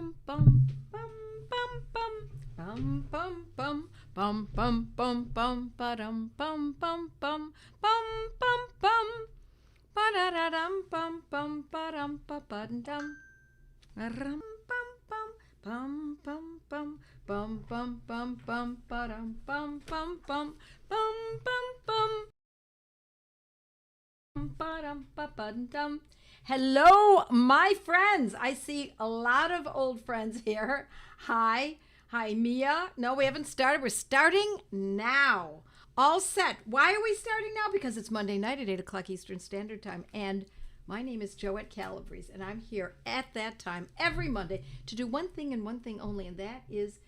bum bum bum bum bum bum bum bum bum bum bum ba-dum bum bum bum bum bum bum ba-da-da-dum bum bum ba-dum ba-ba-dum rum bum bum bum bum bum bum bum bum bum ba-dum bum bum bum bum bum bum ba-dum ba-ba-dum. Hello, my friends. I see a lot of old friends here. Hi. Hi, Mia. No, we haven't started. We're starting now. All set. Why are we starting now? Because it's Monday night at 8 o'clock Eastern Standard Time. And my name is Joette Calabrese, and I'm here at that time every Monday to do one thing and one thing only, and that is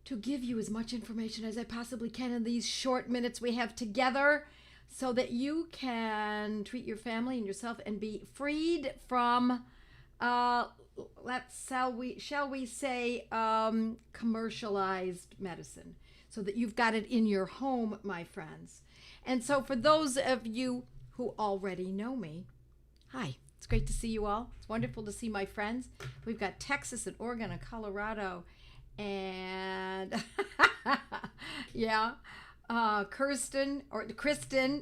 to give you as much information as I possibly can in these short minutes we have together, so that you can treat your family and yourself and be freed from, shall we say, commercialized medicine, so that you've got it in your home, my friends. And so for those of you who already know me, hi, it's great to see you all. It's wonderful to see my friends. We've got Texas and Oregon and Colorado and yeah. Kristen,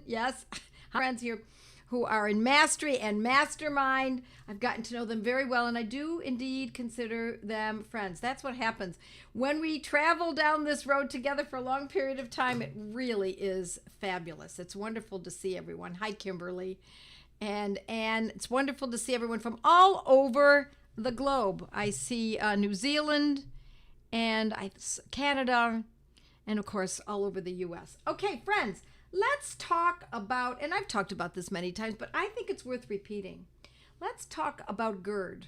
yes, friends here who are in mastery and mastermind. I've gotten to know them very well, and I do indeed consider them friends. That's what happens when we travel down this road together for a long period of time. It really is fabulous. It's wonderful to see everyone. Hi, Kimberly. And it's wonderful to see everyone from all over the globe. I see New Zealand and Canada, and of course, all over the U.S. Okay, friends, let's talk about, and I've talked about this many times, but I think it's worth repeating. Let's talk about GERD,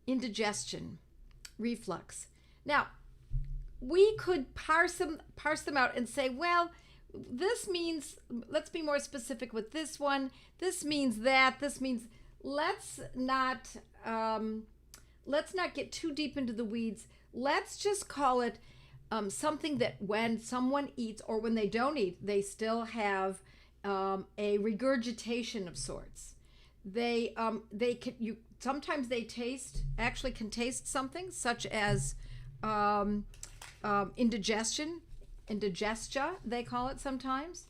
indigestion, reflux. Now, we could parse them out and say, well, this means, let's be more specific with this one. This means that, this means, let's not get too deep into the weeds. Let's just call it something that when someone eats or when they don't eat, they still have a regurgitation of sorts. Sometimes they can taste something such as indigestion, indigestia, they call it sometimes.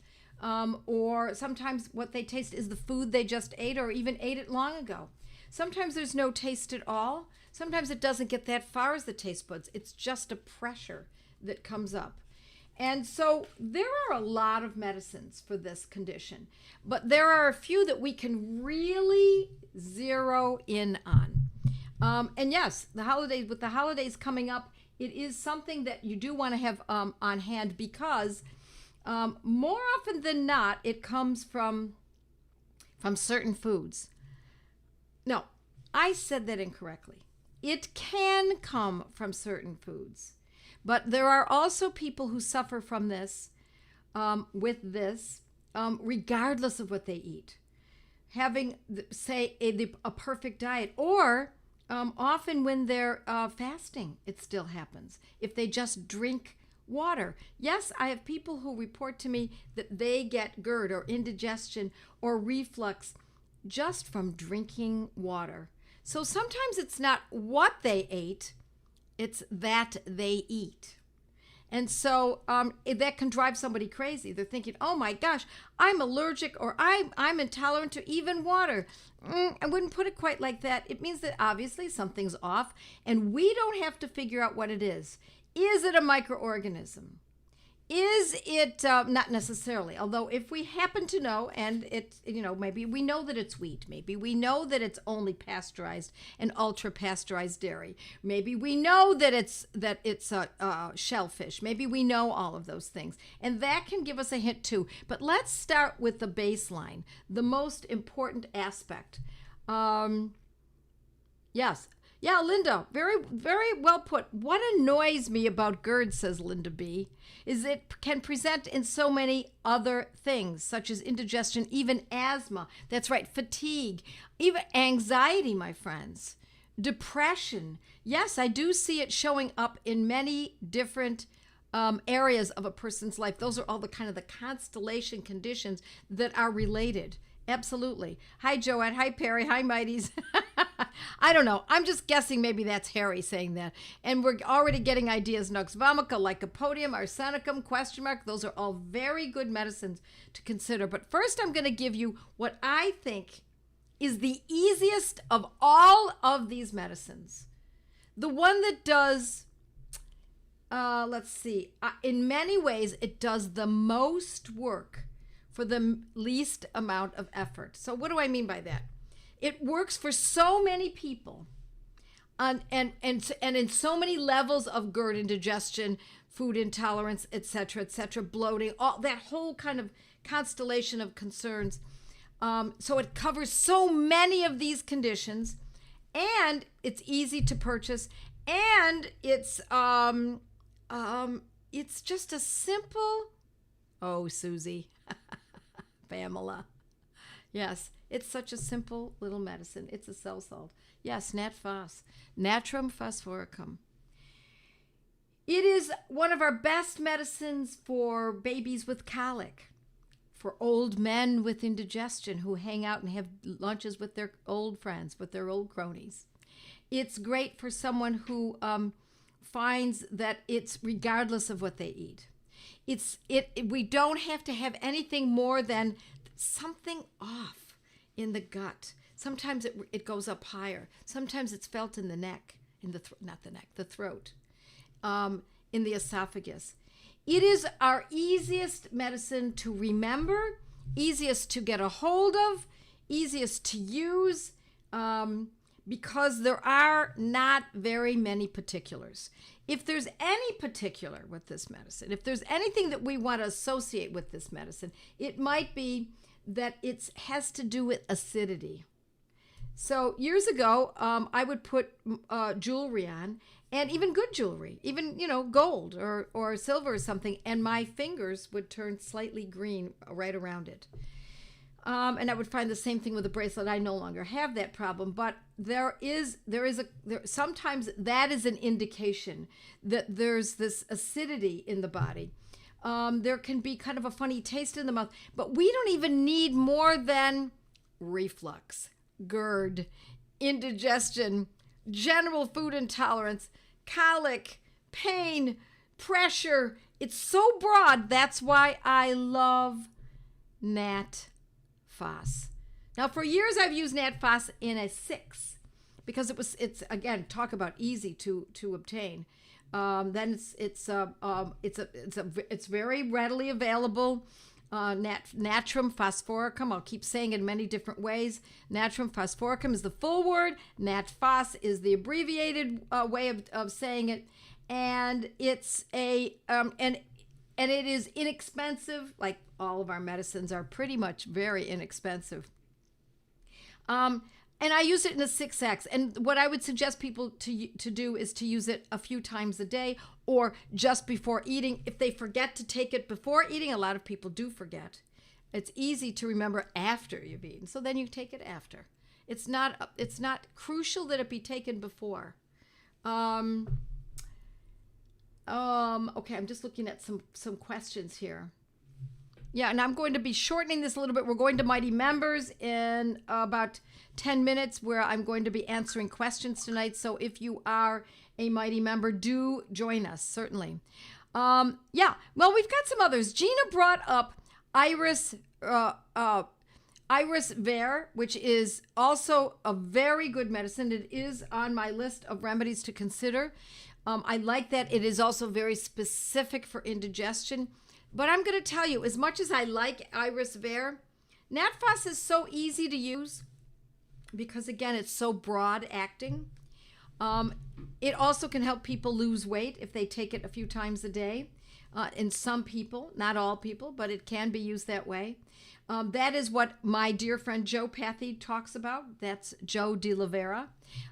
Or sometimes what they taste is the food they just ate or even ate it long ago. Sometimes there's no taste at all. Sometimes it doesn't get that far as the taste buds. It's just a pressure that comes up. And so there are a lot of medicines for this condition, but there are a few that we can really zero in on. And yes, with the holidays coming up, it is something that you do want to have on hand, because more often than not, it comes from certain foods. No, I said that incorrectly. It can come from certain foods. But there are also people who suffer from this, regardless of what they eat. Having, say, a perfect diet, or often when they're fasting, it still happens. If they just drink water. Yes, I have people who report to me that they get GERD or indigestion or reflux just from drinking water. So sometimes it's not what they ate, it's that they eat. And so that can drive somebody crazy. They're thinking, oh my gosh, I'm allergic, or I'm intolerant to even water. I wouldn't put it quite like that. It means that obviously something's off, and we don't have to figure out what it is. Is it a microorganism? Is it not necessarily? Although if we happen to know, and it's, maybe we know that it's wheat, maybe we know that it's only pasteurized and ultra pasteurized dairy, maybe we know that it's shellfish, maybe we know all of those things, and that can give us a hint too. But let's start with the baseline, the most important aspect. Yes. Yeah, Linda, very, very well put. What annoys me about GERD, says Linda B., is it can present in so many other things, such as indigestion, even asthma. That's right, fatigue, even anxiety, my friends, depression. Yes, I do see it showing up in many different areas of a person's life. Those are all the constellation conditions that are related. Absolutely. Hi, Joette. Hi, Perry. Hi, Mighties. I don't know. I'm just guessing maybe that's Harry saying that. And we're already getting ideas. Nux vomica, lycopodium, arsenicum, ? Those are all very good medicines to consider. But first I'm going to give you what I think is the easiest of all of these medicines. The one that does, let's see, in many ways it does the most work for the least amount of effort. So what do I mean by that? It works for so many people and in so many levels of GERD, indigestion, food intolerance, etc., bloating, all that whole kind of constellation of concerns. So it covers so many of these conditions, and it's easy to purchase, and it's just a simple, oh, Susie, Pamela. Yes, it's such a simple little medicine. It's a cell salt. Yes, nat phos, natrum phosphoricum. It is one of our best medicines for babies with colic, for old men with indigestion who hang out and have lunches with their old friends, with their old cronies. It's great for someone who finds that it's regardless of what they eat. We don't have to have anything more than something off in the gut. Sometimes it goes up higher. Sometimes it's felt in the neck, the throat, in the esophagus. It is our easiest medicine to remember, easiest to get a hold of, easiest to use, because there are not very many particulars. If there's any particular with this medicine, if there's anything that we want to associate with this medicine, it might be that it has to do with acidity. So years ago, I would put jewelry on, and even good jewelry, even, gold or silver or something, and my fingers would turn slightly green right around it. And I would find the same thing with a bracelet. I no longer have that problem, but sometimes that is an indication that there's this acidity in the body. There can be kind of a funny taste in the mouth, but we don't even need more than reflux, GERD, indigestion, general food intolerance, colic, pain, pressure. It's so broad. That's why I love nat phos. Now, for years I've used nat phos in a 6 because it's again, talk about easy to obtain. Then it's very readily available. Natrum phosphoricum. I'll keep saying it in many different ways. Natrum phosphoricum is the full word. Nat phos is the abbreviated way of saying it, and it's and it is inexpensive. Like all of our medicines are pretty much very inexpensive. And I use it in a 6X. And what I would suggest people to do is to use it a few times a day or just before eating. If they forget to take it before eating, a lot of people do forget. It's easy to remember after you've eaten. So then you take it after. It's not crucial that it be taken before. Okay, I'm just looking at some questions here. Yeah, and I'm going to be shortening this a little bit. We're going to Mighty Members in about 10 minutes where I'm going to be answering questions tonight. So if you are a Mighty Member, do join us, certainly. Yeah, well, we've got some others. Gina brought up Iris Ver, which is also a very good medicine. It is on my list of remedies to consider. I like that it is also very specific for indigestion. But I'm going to tell you, as much as I like Iris Ver, nat phos is so easy to use because, again, it's so broad acting. It also can help people lose weight if they take it a few times a day. In some people, not all people, but it can be used that way. That is what my dear friend Homeopathy talks about. That's Joe de Lavera.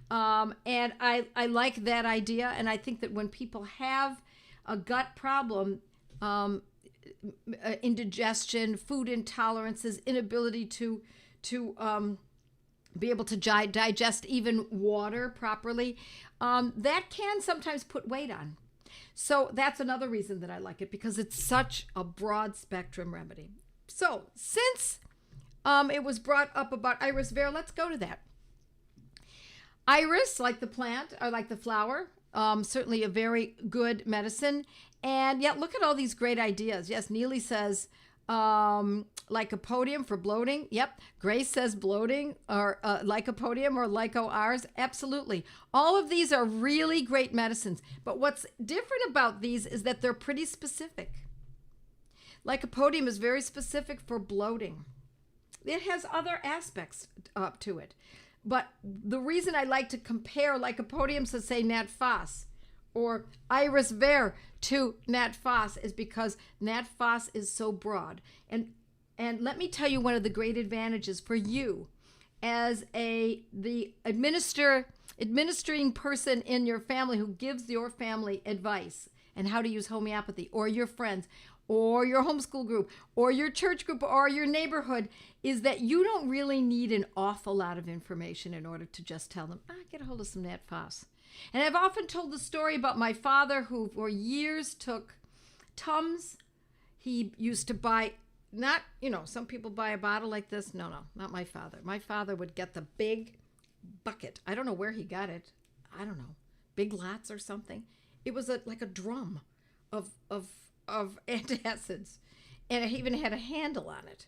And I like that idea. And I think that when people have a gut problem, indigestion, food intolerances, inability to be able to digest even water properly, that can sometimes put weight on. So that's another reason that I like it, because it's such a broad spectrum remedy. So since it was brought up about Iris Ver, let's go to that. Iris, like the plant or like the flower, certainly a very good medicine. And yet, look at all these great ideas. Yes, Neely says lycopodium for bloating. Yep. Grace says bloating or lycopodium or lyco-Rs. Absolutely. All of these are really great medicines. But what's different about these is that they're pretty specific. Lycopodium is very specific for bloating. It has other aspects to it. But the reason I like to compare lycopodium to, say, nat phos or iris ver to nat phos is because nat phos is so broad. And let me tell you one of the great advantages for you as the administering person in your family who gives your family advice and how to use homeopathy, or your friends, or your homeschool group, or your church group, or your neighborhood, is that you don't really need an awful lot of information in order to just tell them, get a hold of some nat phos. And I've often told the story about my father who for years took Tums. He used to buy, not, some people buy a bottle like this. No, not my father. My father would get the big bucket. I don't know where he got it. I don't know. Big Lots or something. It was like a drum of antacids. And it even had a handle on it.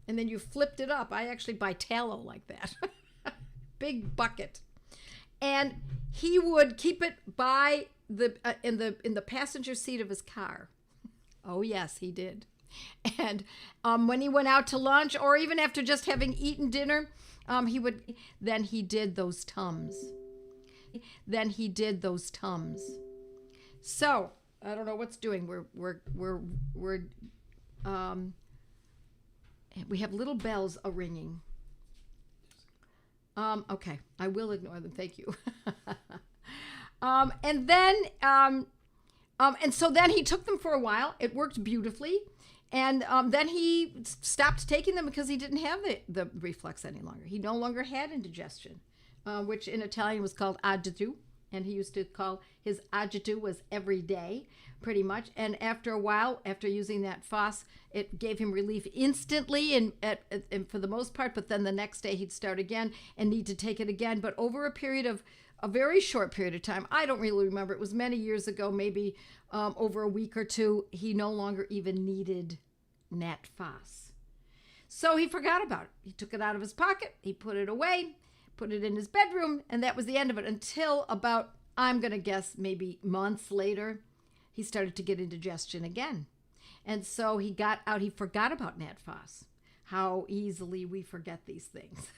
And then you flipped it up. I actually buy tallow like that. Big bucket. And he would keep it by in the passenger seat of his car. Oh yes, he did. And when he went out to lunch, or even after just having eaten dinner, he did those Tums. So I don't know what's doing. We have little bells ringing. Okay, I will ignore them. Thank you. And so then he took them for a while. It worked beautifully. And then he stopped taking them because he didn't have the reflux any longer. He no longer had indigestion, which in Italian was called agitu. And he used to call his agitu was every day, pretty much. And after a while, after using that phos, it gave him relief instantly and for the most part. But then the next day he'd start again and need to take it again. But over a very short period of time, I don't really remember. It was many years ago, maybe over a week or two, he no longer even needed nat phos. So he forgot about it. He took it out of his pocket. He put it away. Put it in his bedroom, and that was the end of it until about, I'm going to guess, maybe months later, he started to get indigestion again. And so he got out, he forgot about nat phos. How easily we forget these things.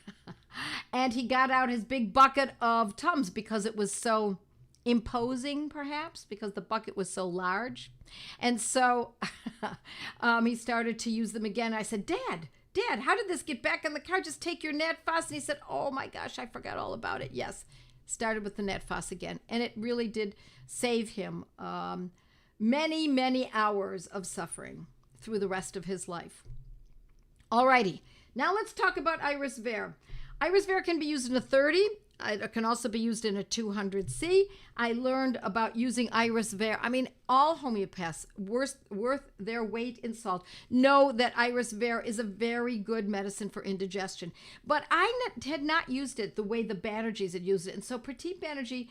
And he got out his big bucket of Tums because it was so imposing, perhaps, because the bucket was so large. And so he started to use them again. I said, Dad, how did this get back in the car? Just take your nat phos. And he said, oh my gosh, I forgot all about it. Yes, started with the nat phos again. And it really did save him many, many hours of suffering through the rest of his life. Alrighty, now let's talk about iris ver. Iris ver can be used in a 30. It can also be used in a 200C. I learned about using iris ver. I mean, all homeopaths worth their weight in salt know that iris ver is a very good medicine for indigestion. But I had not used it the way the Banerjees had used it. And so Prateep Banerjee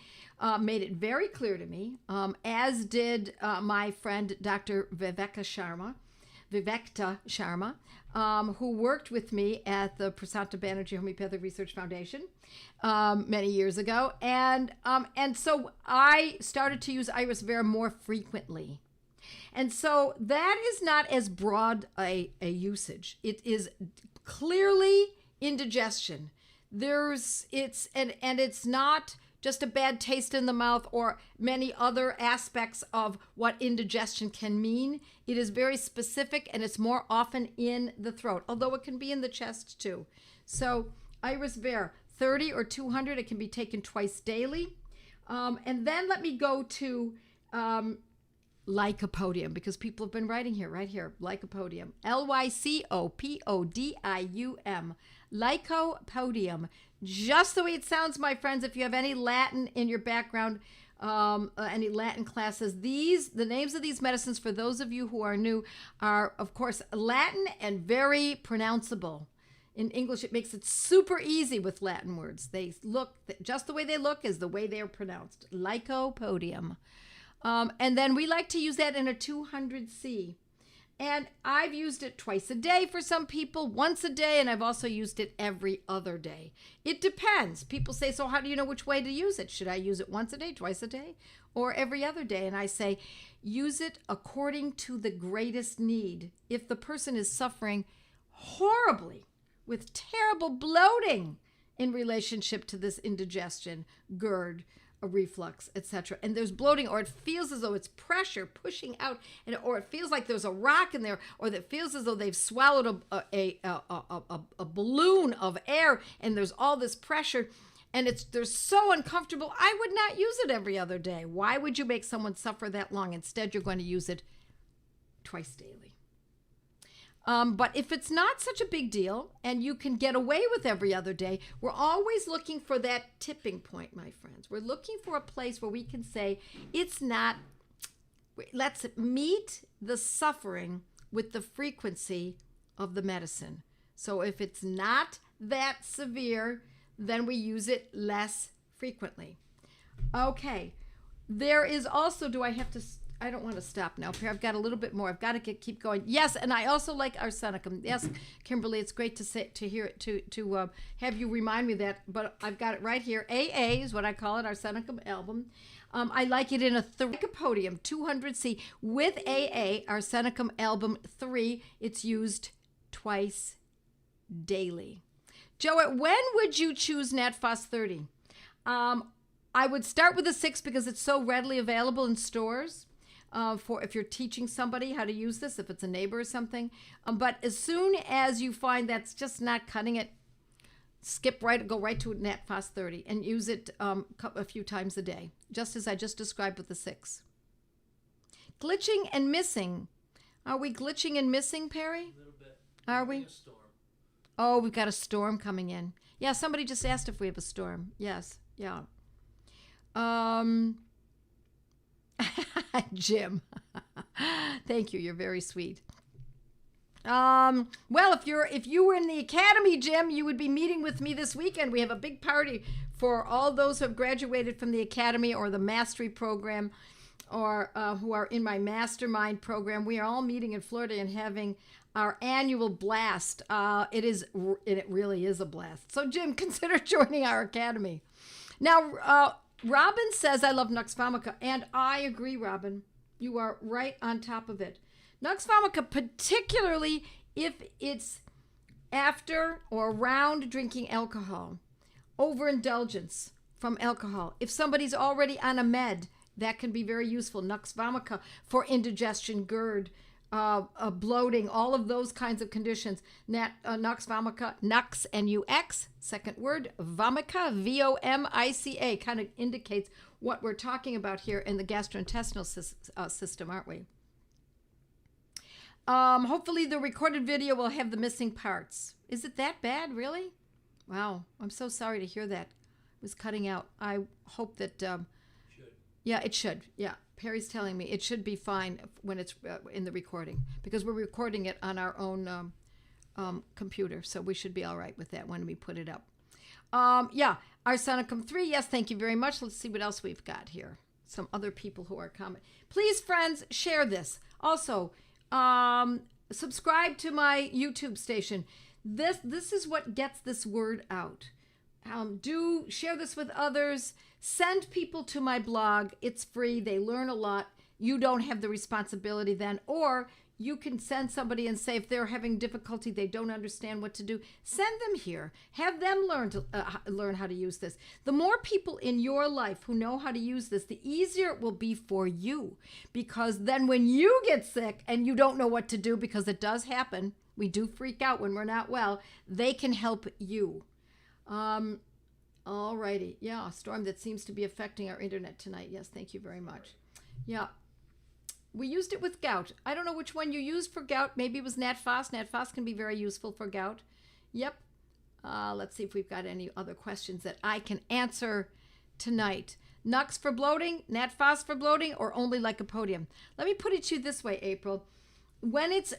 made it very clear to me, as did my friend Dr. Vivekta Sharma, who worked with me at the Prasanta Banerjee Homeopathic Research Foundation many years ago. And so I started to use iris ver more frequently. And so that is not as broad a usage. It is clearly indigestion. It's not just a bad taste in the mouth or many other aspects of what indigestion can mean. It is very specific, and it's more often in the throat, although it can be in the chest too. So iris ver, 30 or 200, it can be taken twice daily. And then let me go to lycopodium, because people have been writing here, right here, lycopodium, Lycopodium, lycopodium. Just the way it sounds, my friends. If you have any Latin in your background, any Latin classes, the names of these medicines, for those of you who are new, are, of course, Latin and very pronounceable In English, it makes it super easy with Latin words. They look, just the way they look is the way they're pronounced. Lycopodium. And then we like to use that in a 200C. And I've used it twice a day for some people, once a day, and I've also used it every other day. It depends. People say, so how do you know which way to use it? Should I use it once a day, twice a day, or every other day? And I say, use it according to the greatest need. If the person is suffering horribly with terrible bloating in relationship to this indigestion, GERD, a reflux, etc., and there's bloating, or it feels as though it's pressure pushing out, or it feels like there's a rock in there, or that it feels as though they've swallowed a balloon of air, and there's all this pressure, and they're so uncomfortable. I would not use it every other day. Why would you make someone suffer that long? Instead, you're going to use it twice daily. But if it's not such a big deal and you can get away with every other day, we're always looking for that tipping point, my friends. We're looking for a place where we can say, it's not, let's meet the suffering with the frequency of the medicine. So if it's not that severe, then we use it less frequently. Okay. There is also, I don't want to stop now. I've got a little bit more. I've got to keep going. Yes, and I also like arsenicum. Yes, Kimberly, it's great to hear it, to have you remind me that. But I've got it right here. AA is what I call it, arsenicum album. I like it in a Lycopodium 200C with AA, arsenicum album 3. It's used twice daily. Joette, when would you choose Nat Phos 30? I would start with a 6 because it's so readily available in stores. For if you're teaching somebody how to use this, if it's a neighbor or something. But as soon as you find that's just not cutting it, go right to Nat Phos 30 and use it a few times a day, just as I just described with the 6. Glitching and missing. Are we glitching and missing, Perry? A little bit. Are we? A storm. Oh, we've got a storm coming in. Yeah, somebody just asked if we have a storm. Yes, yeah. Jim. Thank you. You're very sweet. Well, if you were in the academy, Jim, you would be meeting with me this weekend. We have a big party for all those who have graduated from the academy or the mastery program, or who are in my mastermind program. We are all meeting in Florida and having our annual blast. It really is a blast. So, Jim, consider joining our academy. Now, Robin says, I love Nux Vomica, and I agree, Robin. You are right on top of it. Nux Vomica, particularly if it's after or around drinking alcohol, overindulgence from alcohol. If somebody's already on a med, that can be very useful. Nux Vomica for indigestion, GERD, bloating, all of those kinds of conditions. Nux Vomica, Nux, N-U-X, second word, Vomica, V-O-M-I-C-A, kind of indicates what we're talking about here in the gastrointestinal system, aren't we? Hopefully the recorded video will have the missing parts. Is it that bad, really? Wow, I'm so sorry to hear that. It was cutting out. I hope that... Yeah, it should. Yeah. Perry's telling me it should be fine when it's in the recording, because we're recording it on our own computer, so we should be all right with that when we put it up. Yeah, Arsenicum 3, yes, thank you very much. Let's see what else we've got here. Some other people who are commenting. Please, friends, share this. Also, subscribe to my YouTube station. This is what gets this word out. Do share this with others. Send people to my blog. It's free. They learn a lot. You don't have the responsibility then. Or you can send somebody and say, if they're having difficulty, they don't understand what to do, send them here. Have them learn how to use this. The more people in your life who know how to use this, the easier it will be for you. Because then when you get sick and you don't know what to do, because it does happen, we do freak out when we're not well, they can help you. All righty. Yeah, a storm that seems to be affecting our internet tonight. Yes, thank you very much. Yeah. We used it with gout. I don't know which one you used for gout. Maybe it was Nat Phos. Nat Phos can be very useful for gout. Yep. Let's see if we've got any other questions that I can answer tonight. Nux for bloating, Nat Phos for bloating, or only Lycopodium? Let me put it to you this way, April. When it's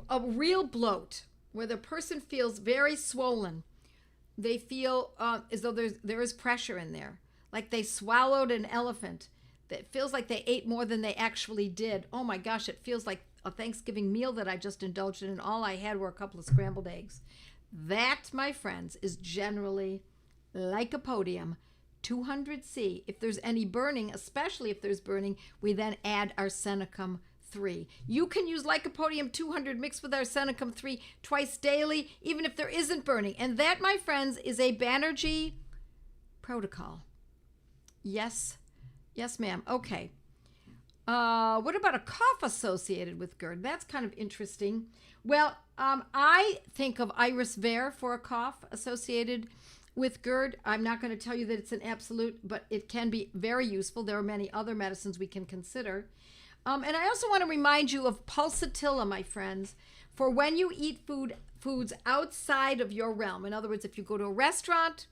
a real bloat, where the person feels very swollen. They feel as though there is pressure in there, like they swallowed an elephant. It feels like they ate more than they actually did. Oh my gosh, it feels like a Thanksgiving meal that I just indulged in, and all I had were a couple of scrambled eggs. That, my friends, is generally Lycopodium 200C. If there's any burning, especially if there's burning, we then add arsenicum 3. You can use Lycopodium 200 mixed with arsenicum 3 twice daily, even if there isn't burning. And that, my friends, is a Banerjee protocol. Yes, ma'am. Okay. What about a cough associated with GERD? That's kind of interesting. Well, I think of Iris Vare for a cough associated with GERD. I'm not going to tell you that it's an absolute, but it can be very useful. There are many other medicines we can consider. And I also want to remind you of pulsatilla, my friends, for when you eat foods outside of your realm. In other words, if you go to a restaurant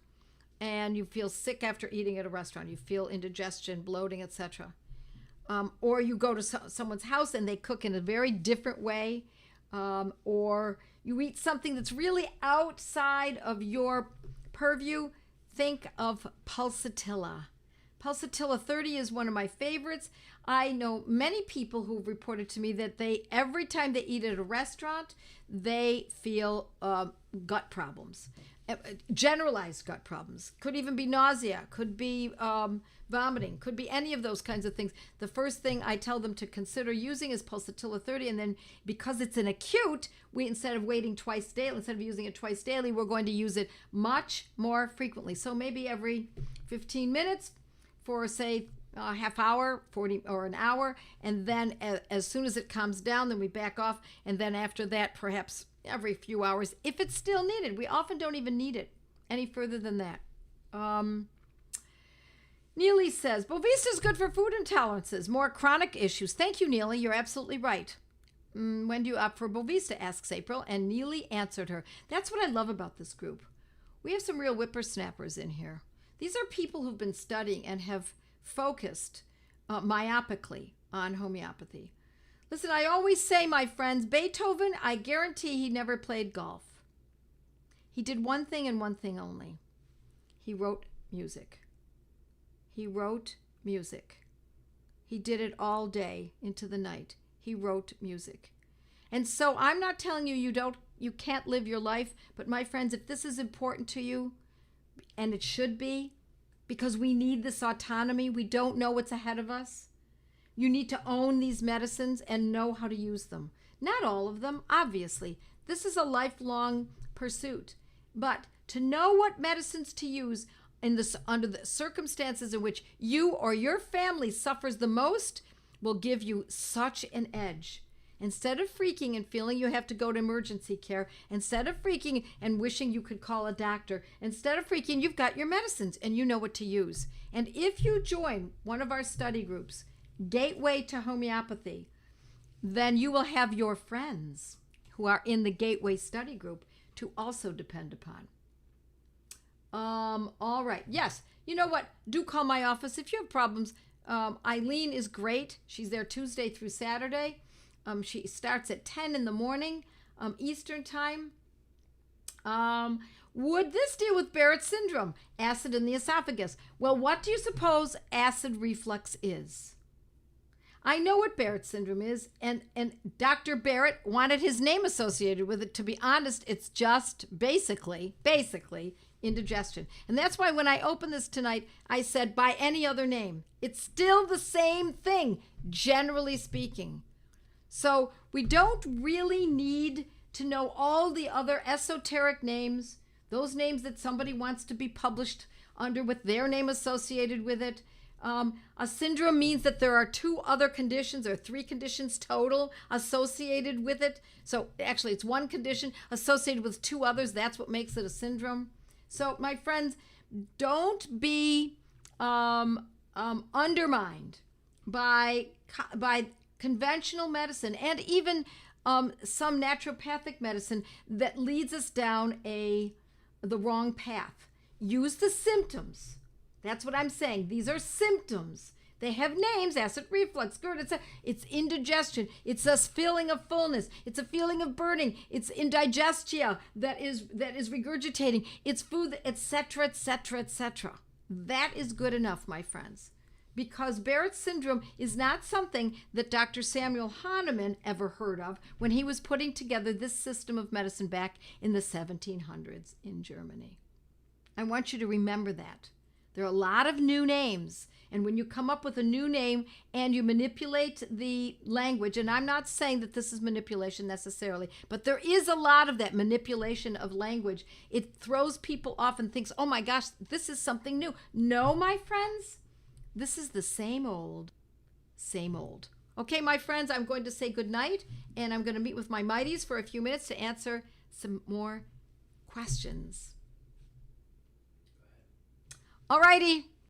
and you feel sick after eating at a restaurant, you feel indigestion, bloating, etc. Or you go to someone's house and they cook in a very different way, or you eat something that's really outside of your purview, think of pulsatilla. Pulsatilla 30 is one of my favorites. I know many people who've reported to me that every time they eat at a restaurant, they feel gut problems. Generalized gut problems. Could even be nausea, could be vomiting, could be any of those kinds of things. The first thing I tell them to consider using is pulsatilla 30, and then because it's an acute, instead of using it twice daily, we're going to use it much more frequently. So maybe every 15 minutes for, say, a half hour, 40 or an hour, and then as soon as it calms down, then we back off, and then after that, perhaps every few hours, if it's still needed. We often don't even need it any further than that. Neely says, Bovista is good for food intolerances, more chronic issues. Thank you, Neely. You're absolutely right. When do you opt for Bovista, asks April, and Neely answered her. That's what I love about this group. We have some real whippersnappers in here. These are people who've been studying and have focused myopically on homeopathy. Listen, I always say, my friends, Beethoven, I guarantee he never played golf. He did one thing and one thing only. He wrote music. He wrote music. He did it all day into the night. He wrote music. And so I'm not telling you you can't live your life, but my friends, if this is important to you, and it should be, because we need this autonomy, we don't know what's ahead of us. You need to own these medicines and know how to use them. Not all of them, obviously. This is a lifelong pursuit. But to know what medicines to use under the circumstances in which you or your family suffers the most will give you such an edge. Instead of freaking and feeling you have to go to emergency care, instead of freaking and wishing you could call a doctor, instead of freaking, you've got your medicines and you know what to use. And if you join one of our study groups, Gateway to Homeopathy, then you will have your friends who are in the Gateway study group to also depend upon. All right. Yes. You know what? Do call my office if you have problems. Eileen is great. She's there Tuesday through Saturday. She starts at 10 in the morning, Eastern time. Would this deal with Barrett's syndrome? Acid in the esophagus. Well, what do you suppose acid reflux is? I know what Barrett's syndrome is, and Dr. Barrett wanted his name associated with it. To be honest, it's just basically indigestion. And that's why when I opened this tonight, I said by any other name. It's still the same thing, generally speaking. So we don't really need to know all the other esoteric names, those names that somebody wants to be published under with their name associated with it. A syndrome means that there are 2 other conditions or 3 conditions total associated with it. So actually it's one condition associated with 2 others. That's what makes it a syndrome. So my friends, don't be undermined by conventional medicine and even some naturopathic medicine that leads us down the wrong path. Use the symptoms. That's what I'm saying. These are symptoms. They have names: acid reflux, GERD. It's indigestion. It's a feeling of fullness. It's a feeling of burning. It's indigestion that is regurgitating. It's food, etc., etc., etc. That is good enough, my friends, because Barrett's syndrome is not something that Dr. Samuel Hahnemann ever heard of when he was putting together this system of medicine back in the 1700s in Germany. I want you to remember that. There are a lot of new names, and when you come up with a new name and you manipulate the language, and I'm not saying that this is manipulation necessarily, but there is a lot of that manipulation of language. It throws people off and thinks, oh my gosh, this is something new. No, my friends, this is the same old, same old. Okay, my friends, I'm going to say good night, and I'm going to meet with my mighties for a few minutes to answer some more questions. All righty.